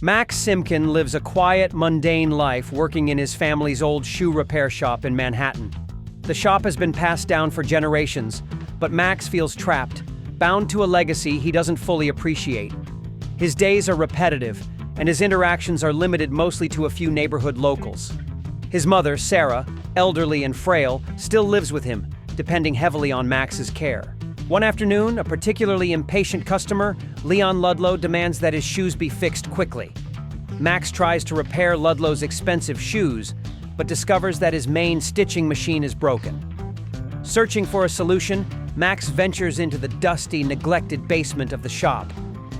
Max Simkin lives a quiet, mundane life working in his family's old shoe repair shop in Manhattan. The shop has been passed down for generations, but Max feels trapped, bound to a legacy he doesn't fully appreciate. His days are repetitive, and his interactions are limited mostly to a few neighborhood locals. His mother, Sarah, elderly and frail, still lives with him, depending heavily on Max's care. One afternoon, a particularly impatient customer, Leon Ludlow, demands that his shoes be fixed quickly. Max tries to repair Ludlow's expensive shoes, but discovers that his main stitching machine is broken. Searching for a solution, Max ventures into the dusty, neglected basement of the shop.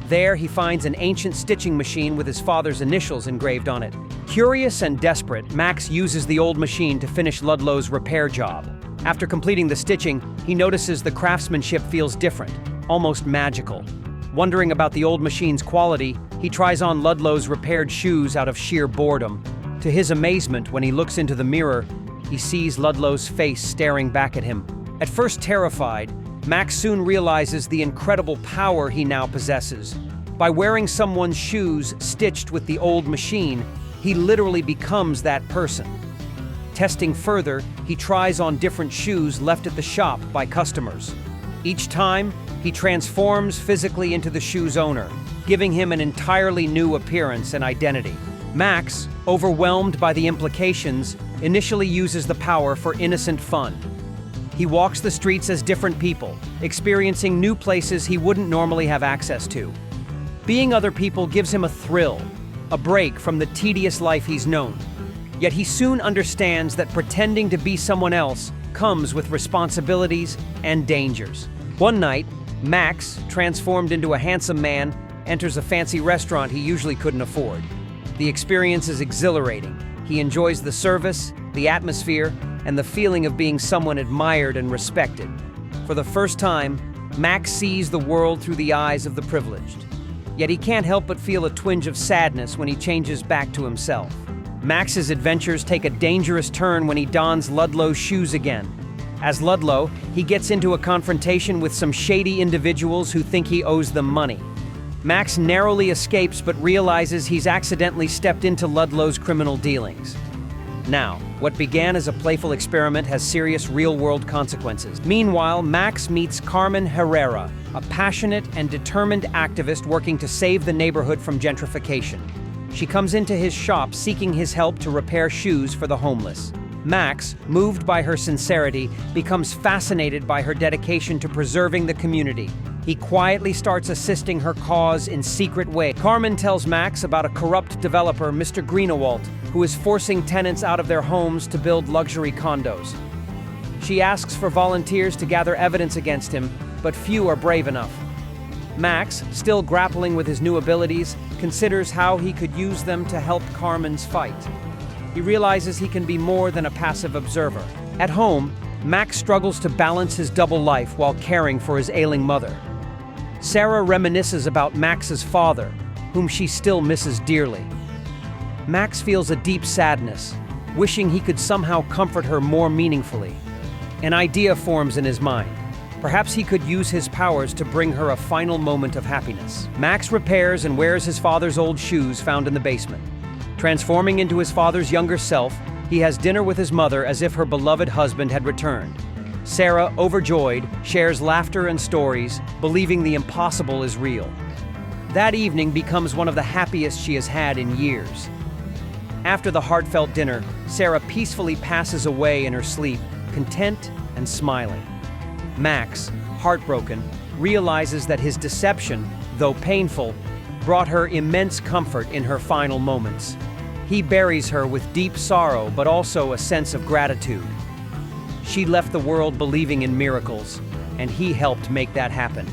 There, he finds an ancient stitching machine with his father's initials engraved on it. Curious and desperate, Max uses the old machine to finish Ludlow's repair job. After completing the stitching, he notices the craftsmanship feels different, almost magical. Wondering about the old machine's quality, he tries on Ludlow's repaired shoes out of sheer boredom. To his amazement, when he looks into the mirror, he sees Ludlow's face staring back at him. At first terrified, Max soon realizes the incredible power he now possesses. By wearing someone's shoes stitched with the old machine, he literally becomes that person. Testing further, he tries on different shoes left at the shop by customers. Each time, he transforms physically into the shoe's owner, giving him an entirely new appearance and identity. Max, overwhelmed by the implications, initially uses the power for innocent fun. He walks the streets as different people, experiencing new places he wouldn't normally have access to. Being other people gives him a thrill, a break from the tedious life he's known. Yet he soon understands that pretending to be someone else comes with responsibilities and dangers. One night, Max, transformed into a handsome man, enters a fancy restaurant he usually couldn't afford. The experience is exhilarating. He enjoys the service, the atmosphere, and the feeling of being someone admired and respected. For the first time, Max sees the world through the eyes of the privileged. Yet he can't help but feel a twinge of sadness when he changes back to himself. Max's adventures take a dangerous turn when he dons Ludlow's shoes again. As Ludlow, he gets into a confrontation with some shady individuals who think he owes them money. Max narrowly escapes but realizes he's accidentally stepped into Ludlow's criminal dealings. Now, what began as a playful experiment has serious real-world consequences. Meanwhile, Max meets Carmen Herrera, a passionate and determined activist working to save the neighborhood from gentrification. She comes into his shop seeking his help to repair shoes for the homeless. Max, moved by her sincerity, becomes fascinated by her dedication to preserving the community. He quietly starts assisting her cause in secret ways. Carmen tells Max about a corrupt developer, Mr. Greenewalt, who is forcing tenants out of their homes to build luxury condos. She asks for volunteers to gather evidence against him, but few are brave enough. Max, still grappling with his new abilities, considers how he could use them to help Carmen's fight. He realizes he can be more than a passive observer. At home, Max struggles to balance his double life while caring for his ailing mother. Sarah reminisces about Max's father, whom she still misses dearly. Max feels a deep sadness, wishing he could somehow comfort her more meaningfully. An idea forms in his mind. Perhaps he could use his powers to bring her a final moment of happiness. Max repairs and wears his father's old shoes found in the basement. Transforming into his father's younger self, he has dinner with his mother as if her beloved husband had returned. Sarah, overjoyed, shares laughter and stories, believing the impossible is real. That evening becomes one of the happiest she has had in years. After the heartfelt dinner, Sarah peacefully passes away in her sleep, content and smiling. Max, heartbroken, realizes that his deception, though painful, brought her immense comfort in her final moments. He buries her with deep sorrow, but also a sense of gratitude. She left the world believing in miracles, and he helped make that happen.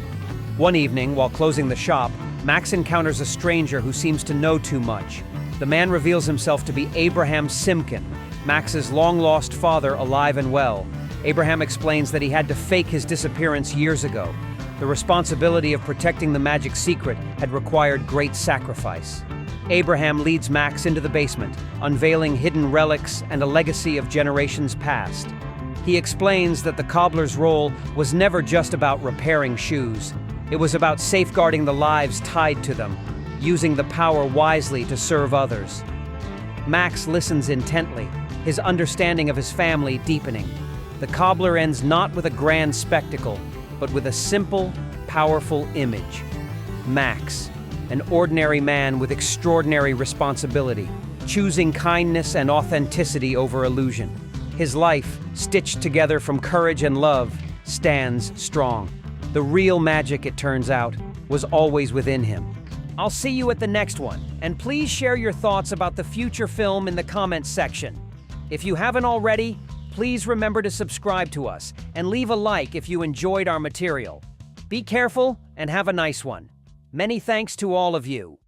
One evening, while closing the shop, Max encounters a stranger who seems to know too much. The man reveals himself to be Abraham Simkin, Max's long-lost father, alive and well. Abraham explains that he had to fake his disappearance years ago. The responsibility of protecting the magic secret had required great sacrifice. Abraham leads Max into the basement, unveiling hidden relics and a legacy of generations past. He explains that the cobbler's role was never just about repairing shoes. It was about safeguarding the lives tied to them. using the power wisely to serve others. Max listens intently, his understanding of his family deepening. The cobbler ends not with a grand spectacle, but with a simple, powerful image. Max, an ordinary man with extraordinary responsibility, choosing kindness and authenticity over illusion. His life, stitched together from courage and love, stands strong. The real magic, it turns out, was always within him. I'll see you at the next one, and please share your thoughts about the future film in the comments section. If you haven't already, please remember to subscribe to us and leave a like if you enjoyed our material. Be careful and have a nice one. Many thanks to all of you.